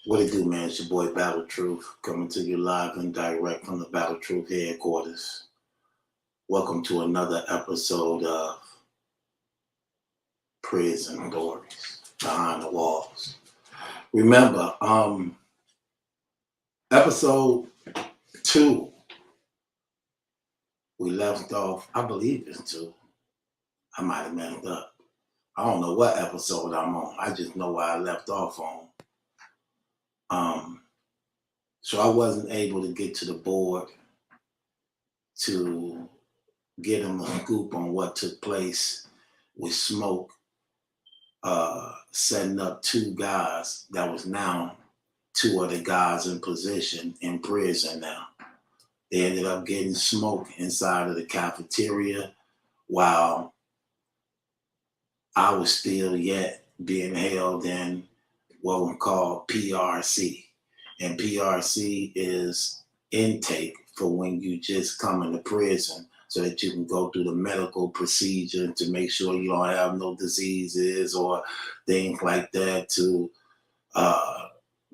What it do, man? It's your boy Battle Truth coming to you live and direct from the Battle Truth headquarters. Welcome to another episode of Prison Stories Behind the Walls. Remember, episode 2, we left off, I believe it's 2. I might have messed up. I don't know what episode I'm on. I just know where I left off on. So I wasn't able to get to the board to get him a scoop on what took place with Smoke setting up 2 guys that was now 2 other guys in position in prison now. They ended up getting Smoke inside of the cafeteria while I was still yet being held in what we call PRC. And PRC is intake for when you just come into prison so that you can go through the medical procedure to make sure you don't have no diseases or things like that to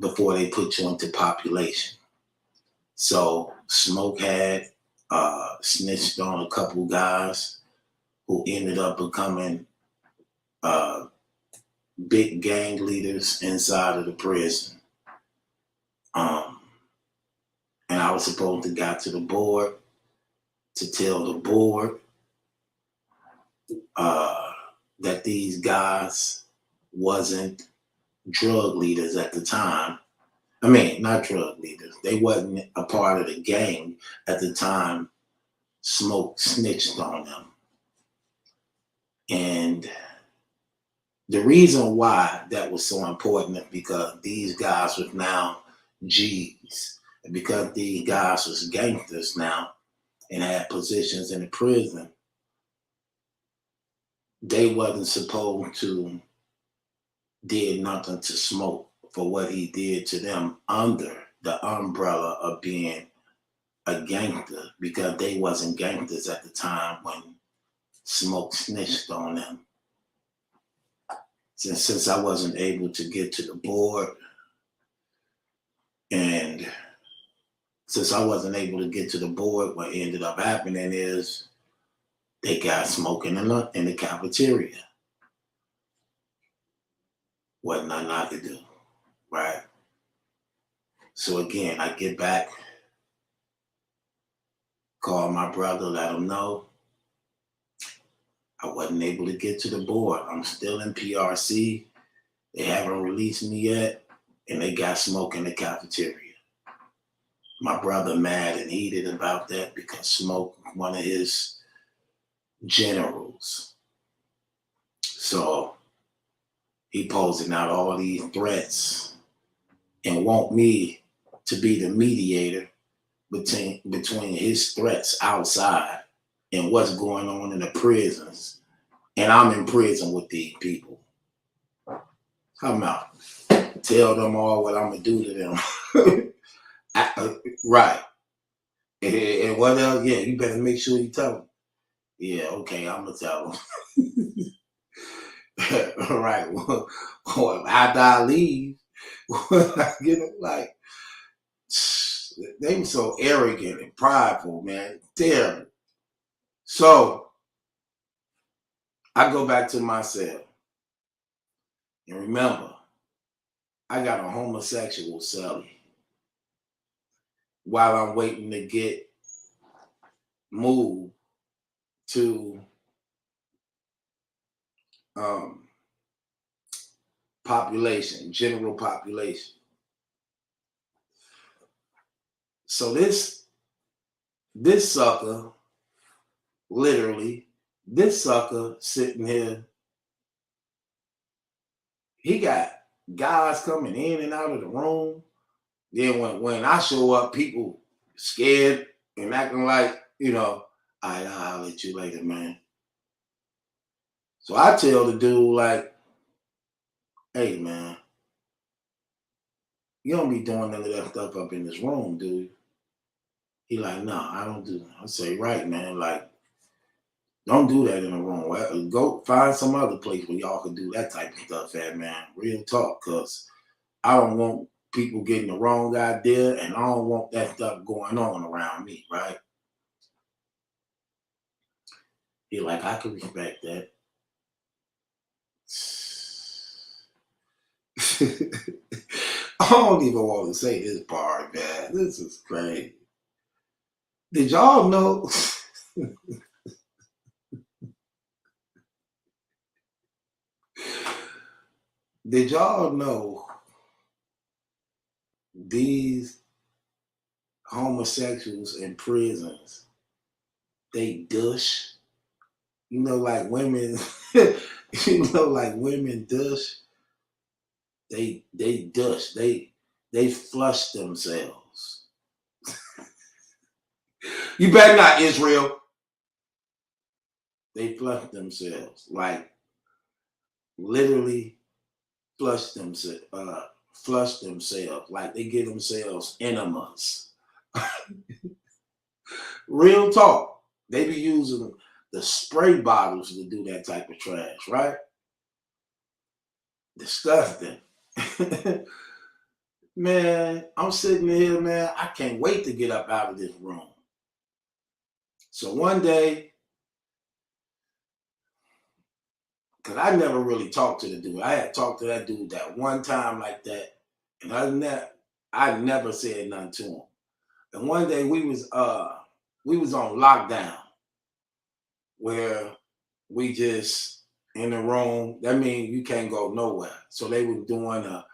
before they put you into population. So Smoke had snitched on a couple guys who ended up becoming big gang leaders inside of the prison. And I was supposed to get to the board to tell the board that these guys wasn't drug leaders at the time. I mean, not drug leaders. They wasn't a part of the gang at the time Smoke snitched on them. And the reason why that was so important is because these guys was now G's. And because these guys was gangsters now and had positions in the prison, they wasn't supposed to did nothing to Smoke for what he did to them under the umbrella of being a gangster, because they wasn't gangsters at the time when Smoke snitched on them. Since I wasn't able to get to the board, and since I wasn't able to get to the board, what ended up happening is they got smoking in the cafeteria. Wasn't nothing I could do, right? So again, I get back, call my brother, let him know I wasn't able to get to the board. I'm still in PRC. They haven't released me yet, and they got Smoke in the cafeteria. My brother mad and heated about that because Smoke, one of his generals. So he posing out all these threats and want me to be the mediator between his threats outside and what's going on in the prisons. And I'm in prison with these people. Come out. Tell them all what I'm going to do to them. Right. And what else? Yeah, you better make sure you tell them. Yeah, okay, I'm going to tell them. Right. Well, after I leave, you know, like, they were so arrogant and prideful, man. Terrible. So I go back to my cell. And remember, I got a homosexual cellie while I'm waiting to get moved to population, general population. So this sucker, literally, this sucker sitting here, he got guys coming in and out of the room. Then when I show up, people scared and acting like, you know, I'll let you later, man. So I tell the dude, like, hey, man, you don't be doing none of that stuff up in this room, dude. He like, no, I don't do that. I say, right, man, like, don't do that in the room. Go find some other place where y'all can do that type of stuff at, man. Real talk, because I don't want people getting the wrong idea, and I don't want that stuff going on around me, right? He like, I can respect that. I don't even want to say this part, man. This is crazy. Did y'all know? Did y'all know these homosexuals in prisons, they dush? You know, like women, like women dush. They dush. They flush themselves. You better not, Israel. They flush themselves, like literally flush themselves. Flush themselves, like they give themselves enemas. Real talk. They be using the spray bottles to do that type of trash, right? Disgusting. Man, I'm sitting here, man. I can't wait to get up out of this room. So one day, because I never really talked to the dude. I had talked to that dude that one time like that. And other than that, I never said nothing to him. And one day we was on lockdown where we just in the room. That means you can't go nowhere. So they were doing a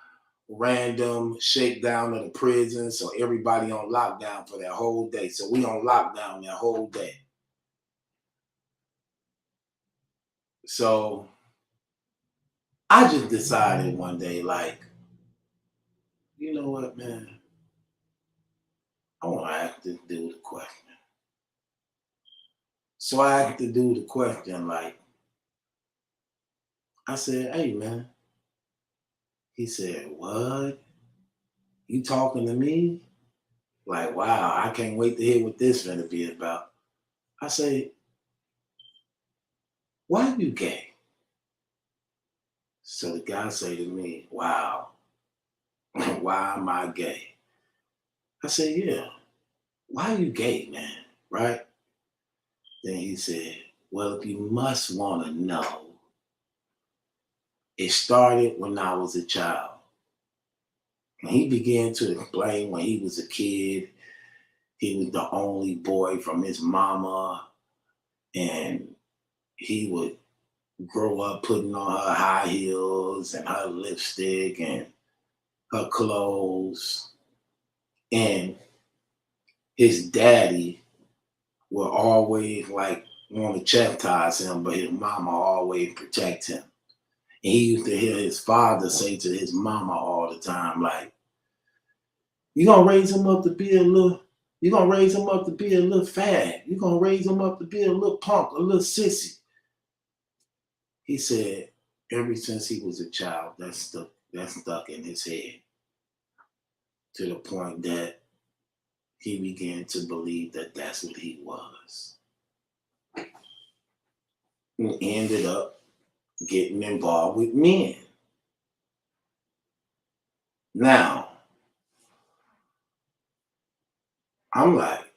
random shakedown of the prison. So everybody on lockdown for that whole day. So we on lockdown that whole day. So I just decided one day, like, you know what, man? I want to ask this dude a question. So I asked the dude a question, like, I said, hey, man. He said, what? You talking to me? Like, wow, I can't wait to hear what this gonna be about. I say, why you gay? So the guy say to me, wow, why am I gay? I said, yeah, why you gay, man? Right? Then he said, well, if you must want to know, it started when I was a child. And he began to explain when he was a kid, he was the only boy from his mama, and he would grow up putting on her high heels and her lipstick and her clothes. And his daddy will always like want to chastise him, but his mama always protect him. And he used to hear his father say to his mama all the time, like, you gonna raise him up to be a little, you gonna raise him up to be a little fag. You gonna raise him up to be a little punk, a little sissy. He said, ever since he was a child, that's stuck in his head to the point that he began to believe that that's what he was. And ended up getting involved with men. Now, I'm like,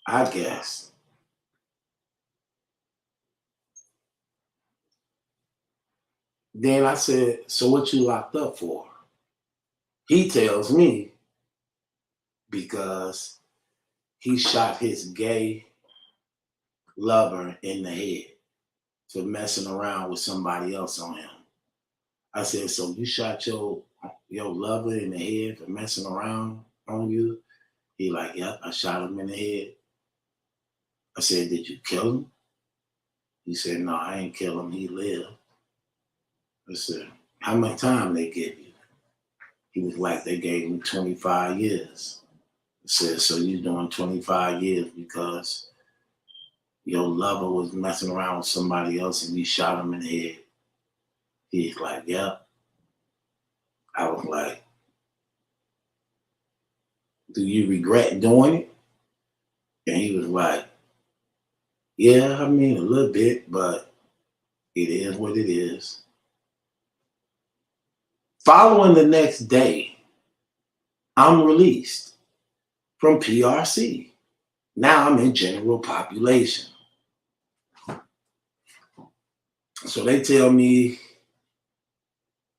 I guess. Then I said, so what you locked up for? He tells me because he shot his gay lover in the head for messing around with somebody else on him. I said, so you shot your lover in the head for messing around on you? He like, yep, I shot him in the head. I said, did you kill him? He said, no, I ain't kill him. He lived. I said, how much time they give you? He was like, they gave him 25 years. I said, so you doing 25 years because your lover was messing around with somebody else and you shot him in the head? He's like, yep. I was like, do you regret doing it? And he was like, yeah, I mean, a little bit, but it is what it is. Following the next day, I'm released from PRC. Now I'm in general population. So they tell me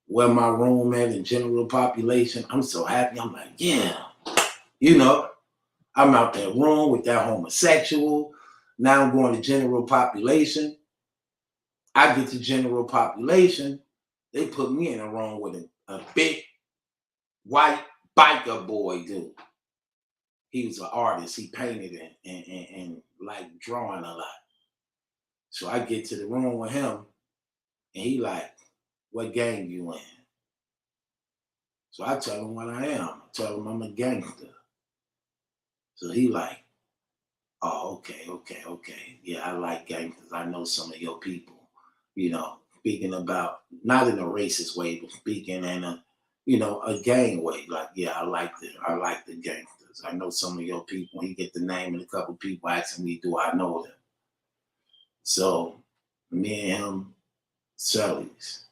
where my room at in general population. I'm so happy. I'm like, yeah, you know, I'm out that room with that homosexual. Now I'm going to general population. I get to general population. They put me in a room with a big white biker boy dude. He was an artist. He painted and like drawing a lot. So I get to the room with him and he like, what gang you in? So I tell him what I am. I tell him I'm a gangster. So he like, oh, okay. Yeah, I like gangsters. I know some of your people. You know, speaking about, not in a racist way, but speaking in a, you know, a gang way. Like, yeah, I like the gangsters. I know some of your people. He get the name and a couple people asking me, do I know them? So me and him, Sully's.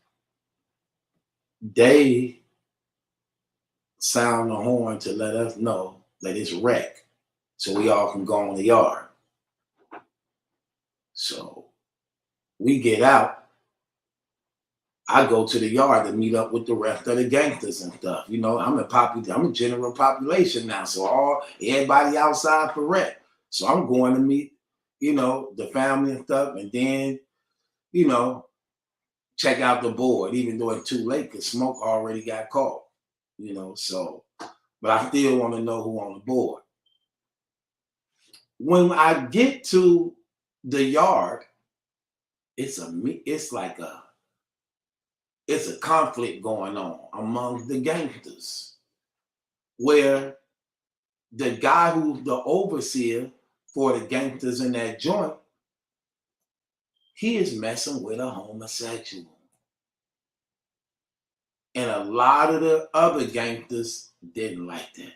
They sound the horn to let us know that it's wreck, so we all can go on the yard. So we get out. I go to the yard to meet up with the rest of the gangsters and stuff. You know, I'm a general population now, so everybody outside for wreck. So I'm going to meet, you know, the family and stuff, and then, you know, check out the board, even though it's too late because Smoke already got caught. You know, so, but I still want to know who on the board. When I get to the yard, it's a conflict going on among the gangsters, where the guy who's the overseer for the gangsters in that joint, he is messing with a homosexual. And a lot of the other gangsters didn't like that.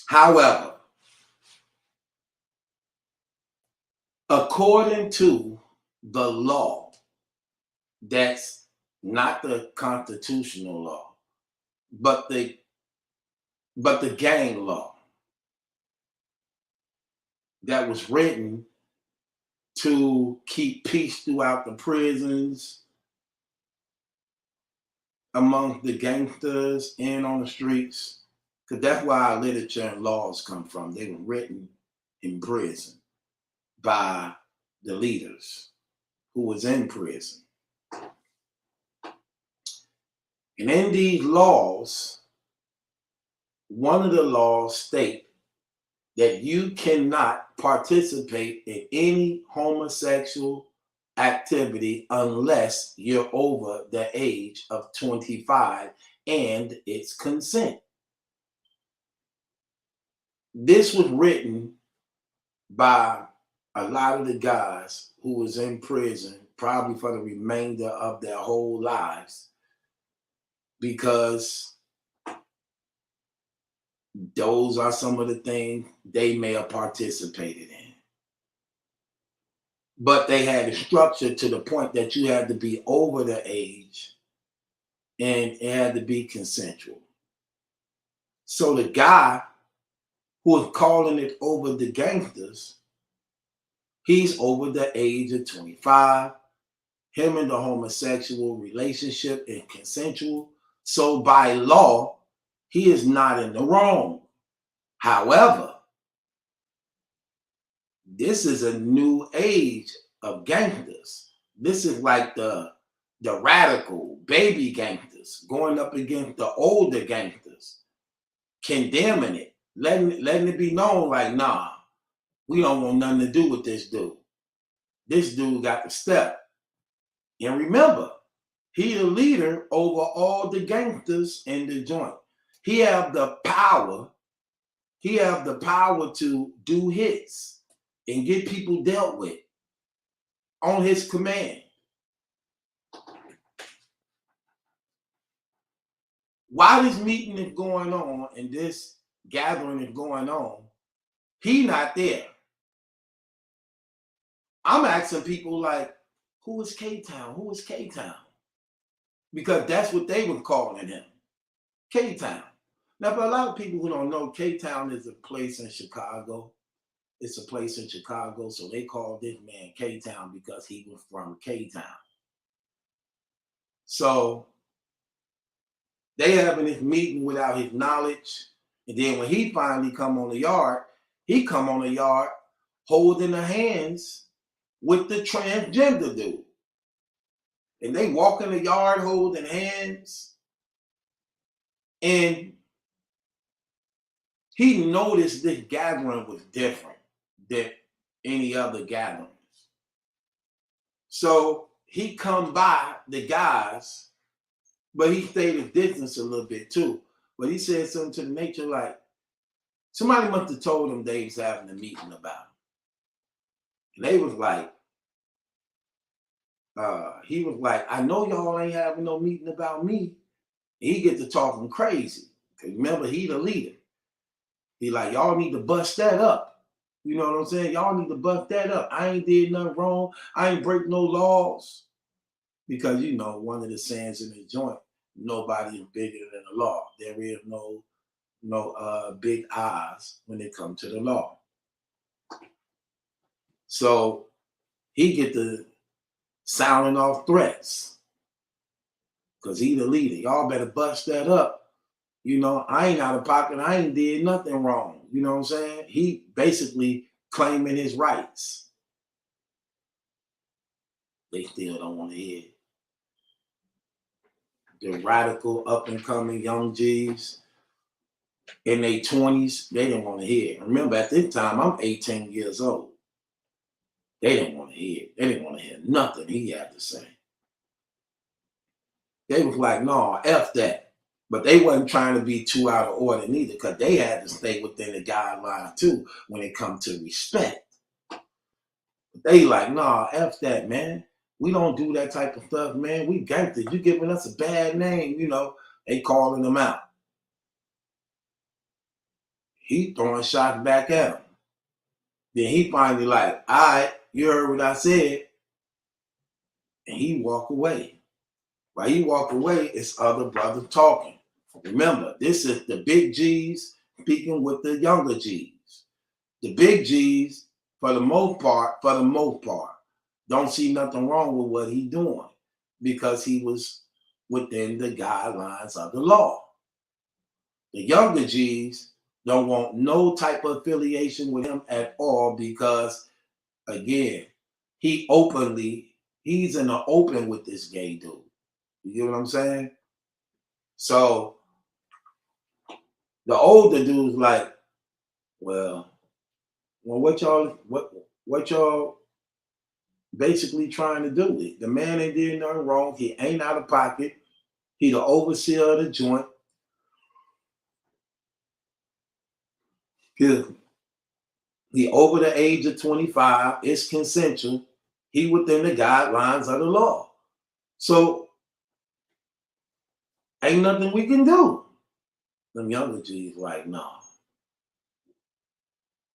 However, according to the law, that's not the constitutional law, but the gang law that was written to keep peace throughout the prisons, among the gangsters and on the streets, because that's where our literature and laws come from. They were written in prison by the leaders who was in prison. And in these laws, one of the laws state that you cannot participate in any homosexual activity unless you're over the age of 25 and it's consent. This was written by a lot of the guys who was in prison, probably for the remainder of their whole lives, because those are some of the things they may have participated in. But they had it structured to the point that you had to be over the age and it had to be consensual. So the guy who was calling it over the gangsters, he's over the age of 25. Him and the homosexual relationship is consensual. So by law, he is not in the wrong. However, this is a new age of gangsters. This is like the radical baby gangsters going up against the older gangsters, condemning it, letting it be known like, nah, we don't want nothing to do with this dude. This dude got the step. And remember, he the leader over all the gangsters in the joint. He have the power. He have the power to do hits and get people dealt with on his command. While this meeting is going on and this gathering is going on, he not there. I'm asking people like, who is K-Town? Who is K-Town? because that's what they were calling him, K-Town. Now, for a lot of people who don't know, K-Town is a place in Chicago. It's a place in Chicago, so they called this man K-Town because he was from K-Town. So they having this meeting without his knowledge, and then when he finally come on the yard, he come on the yard holding the hands with the transgender dude. And they walk in the yard holding hands. And he noticed this gathering was different than any other gatherings. So he come by the guys, but he stayed a distance a little bit too. But he said something to the nature like, somebody must have told him they was having a meeting about him. And they was like, he was like, I know y'all ain't having no meeting about me. And he get to talking crazy. Because remember, he the leader. He like, y'all need to bust that up. You know what I'm saying? Y'all need to bust that up. I ain't did nothing wrong. I ain't break no laws. Because, you know, one of the sayings in the joint, nobody is bigger than the law. There is no big eyes when it comes to the law. So he get to sounding off threats because he the leader. Y'all better bust that up. You know, I ain't out of pocket. I ain't did nothing wrong. You know what I'm saying? He basically claiming his rights. They still don't want to hear it. The radical up and coming young G's in their 20s, they didn't want to hear it. Remember, at this time, I'm 18 years old. They didn't want to hear it. They didn't want to hear nothing he had to say. They was like, no, F that. But they wasn't trying to be too out of order neither, because they had to stay within the guidelines too when it comes to respect. But they like, nah, F that, man. We don't do that type of stuff, man. We gangsters. You giving us a bad name, you know. They calling them out. He throwing shots back at him. Then he finally like, all right, you heard what I said. And he walk away. While he walk away, it's other brothers talking. Remember, this is the big G's speaking with the younger G's. The big G's, for the most part, don't see nothing wrong with what he doing because he was within the guidelines of the law. The younger G's don't want no type of affiliation with him at all because, again, he's in the open with this gay dude. You get what I'm saying? So the older dude's like, well, what y'all basically trying to do? The man ain't did nothing wrong. He ain't out of pocket. He the overseer of the joint. He over the age of 25. It's consensual. He within the guidelines of the law. So ain't nothing we can do. Them younger G's like, no.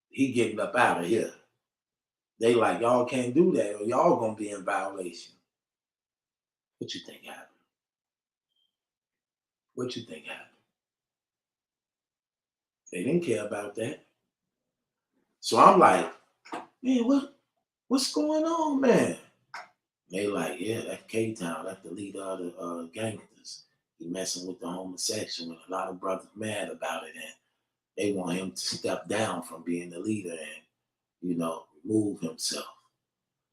He getting up out of here. They like, y'all can't do that or y'all gonna be in violation. What you think happened? What you think happened? They didn't care about that. So I'm like, man, what's going on, man? They like, yeah, that's K-Town. That's the leader of the gangsters. He messing with the homosexual, and a lot of brothers mad about it, and they want him to step down from being the leader and, you know, remove himself.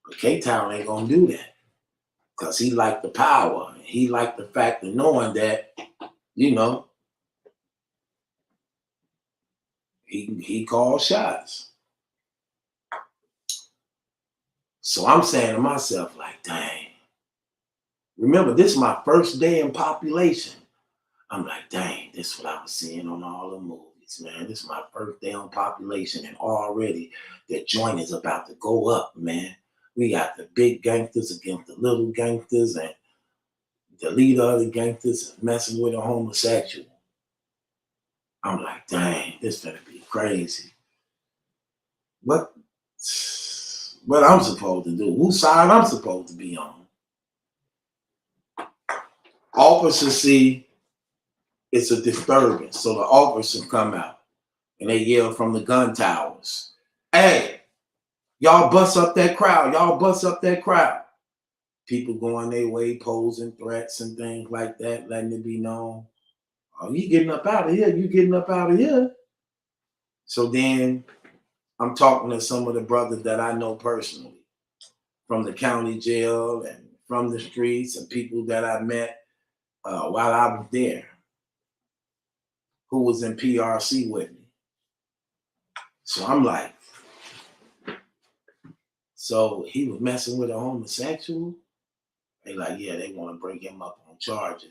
But K-Town ain't gonna do that because he liked the power. He liked the fact of knowing that, you know, he called shots. So I'm saying to myself, like, dang. Remember, this is my first day in population. I'm like, dang, this is what I was seeing on all the movies, man. This is my first day on population, and already the joint is about to go up, man. We got the big gangsters against the little gangsters, and the leader of the gangsters messing with a homosexual. I'm like, dang, this is gonna be crazy. What I'm supposed to do? Whose side I'm supposed to be on? officers see it's a disturbance. So the officers come out and they yell from the gun towers, hey, y'all bust up that crowd. Y'all bust up that crowd. People going their way, posing threats and things like that, letting it be known. Oh, you getting up out of here. You getting up out of here. So then I'm talking to some of the brothers that I know personally from the county jail and from the streets and people that I met while I was there who was in PRC with me. So I'm like, so he was messing with a homosexual? They like, yeah, they want to bring him up on charges.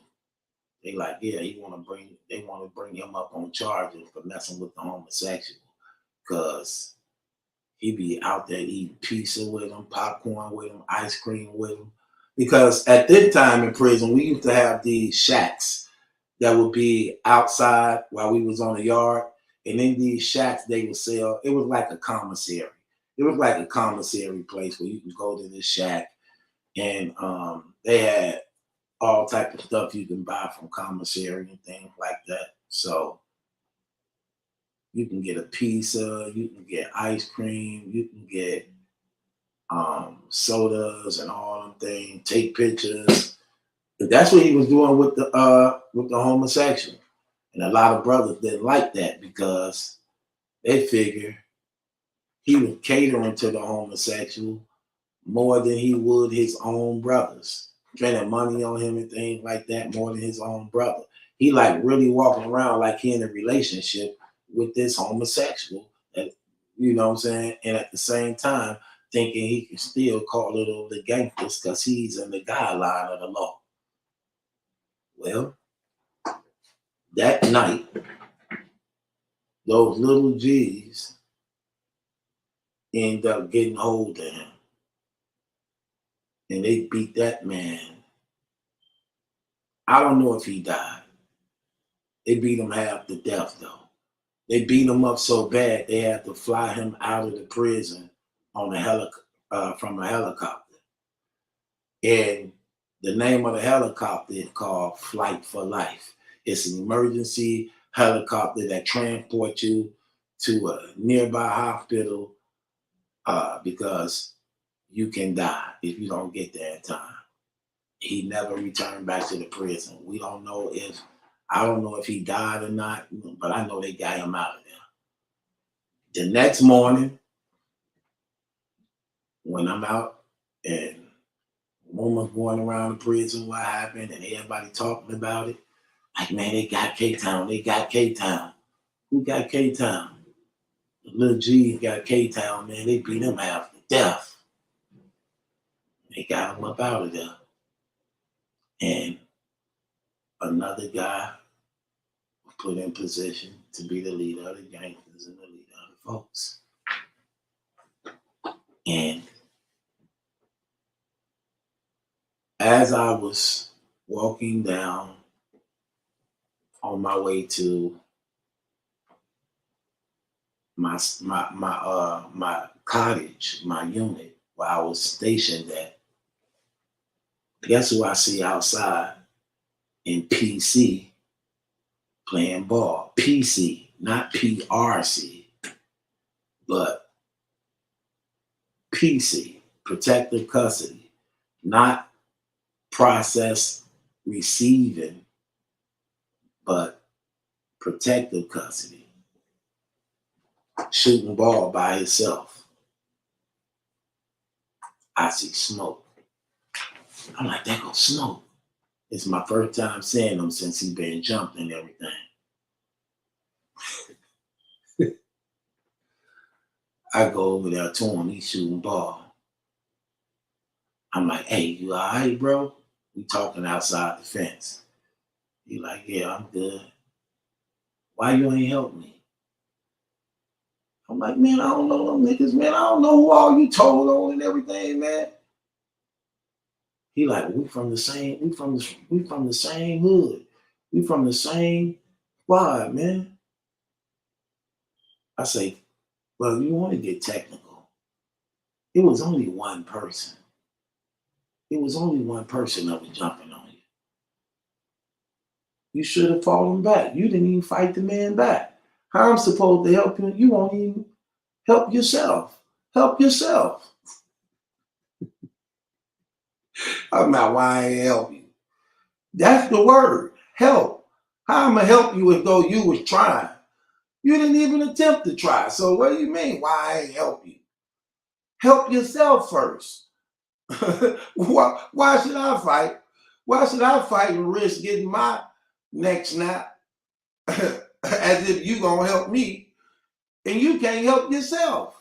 They like, yeah, they want to bring him up on charges for messing with the homosexual. Cause he be out there eating pizza with him, popcorn with him, ice cream with him. Because at this time in prison, we used to have these shacks that would be outside while we was on the yard. And in these shacks, they would sell, it was like a commissary. It was like a commissary place where you can go to this shack and they had all type of stuff you can buy from commissary and things like that. So you can get a pizza, you can get ice cream, you can get sodas and all them things, take pictures. But that's what he was doing with the homosexual. And a lot of brothers didn't like that because they figure he was catering to the homosexual more than he would his own brothers, spending money on him and things like that more than his own brother. He like really walking around like he in a relationship with this homosexual, that, you know what I'm saying? And at the same time, thinking he can still call it over the gangsters because he's in the guideline of the law. Well, that night, those little G's end up getting hold of him. And they beat that man. I don't know if he died. They beat him half to death, though. They beat him up so bad they had to fly him out of the prison on from a helicopter. And the name of the helicopter is called Flight for Life. It's an emergency helicopter that transports you to a nearby hospital because you can die if you don't get there in time. He never returned back to the prison. We don't know if, I don't know if he died or not, but I know they got him out of there. The next morning, when I'm out and rumors going around the prison, what happened, and everybody talking about it, like, man, they got K-Town, they got K-Town. Who got K-Town? The little G got K-Town, man. They beat him half to death. They got him up out of there. And another guy was put in position to be the leader of the gangsters and the leader of the folks. And as I was walking down on my way to my cottage, my unit where I was stationed at, guess who I see outside in PC playing ball? PC, not PRC, but PC, protective custody, not process receiving, but protective custody. Shooting ball by himself. I see Smoke. I'm like, there goes Smoke. It's my first time seeing him since he been jumped and everything. I go over there to him, he's shooting ball. I'm like, hey, you all right, bro? We talking outside the fence. He like, yeah, I'm good. Why you ain't help me? I'm like, man, I don't know them niggas, man. I don't know who all you told on and everything, man. He like, we from the same hood. We from the same squad, man. I say, well, you want to get technical. It was only one person. It was only one person that was jumping on you. You should have fought him back. You didn't even fight the man back. How I'm supposed to help you? You won't even help yourself. Help yourself. I'm not why I ain't help you. That's the word. Help. How am I help you if though you was trying? You didn't even attempt to try. So what do you mean why I ain't help you? Help yourself first. why should I fight? Why should I fight and risk getting my neck snapped as if you gonna help me and you can't help yourself?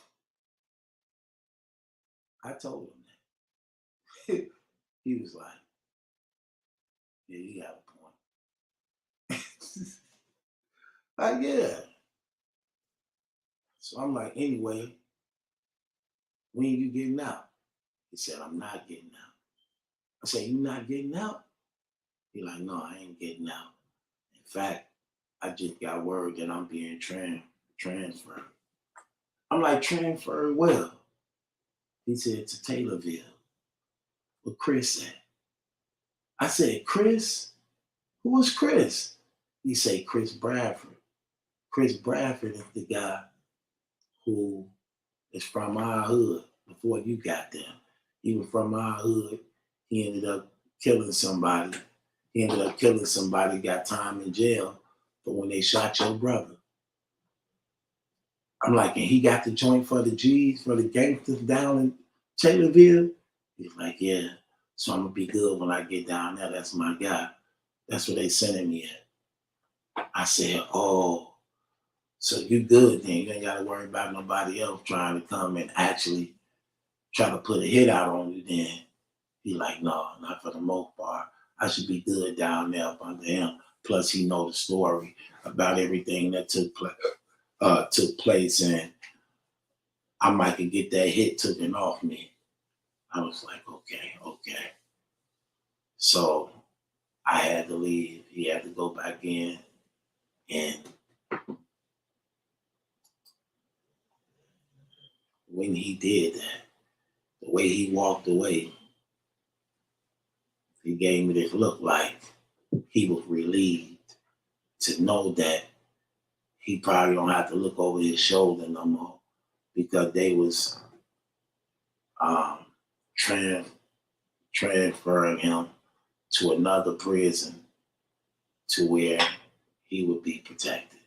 I told him that. He was like, yeah, you got a point. Like, yeah. So I'm like, anyway, when you getting out? He said, I'm not getting out. I said, you not getting out? He like, no, I ain't getting out. In fact, I just got word that I'm being transferred. I'm like, transferred well. He said, to Taylorville. Where Chris at? I said, Chris? Who was Chris? He said, Chris Bradford. Chris Bradford is the guy who is from our hood before you got there. He was from our hood. He ended up killing somebody. Got time in jail for when they shot your brother. I'm like, and he got the joint for the G's, for the gangsters down in Taylorville? He's like, yeah. So I'm going to be good when I get down there. That's my guy. That's where they sending me at. I said, oh, so you good then. You ain't got to worry about nobody else trying to come and actually try to put a hit out on you then. He like, no, not for the most part. I should be good down there up under him. Plus, he know the story about everything that took place, and I might could get that hit taken off me. I was like, okay. So I had to leave. He had to go back in, and when he did that, the way he walked away, he gave me this look like he was relieved to know that he probably don't have to look over his shoulder no more because they was transferring him to another prison to where he would be protected.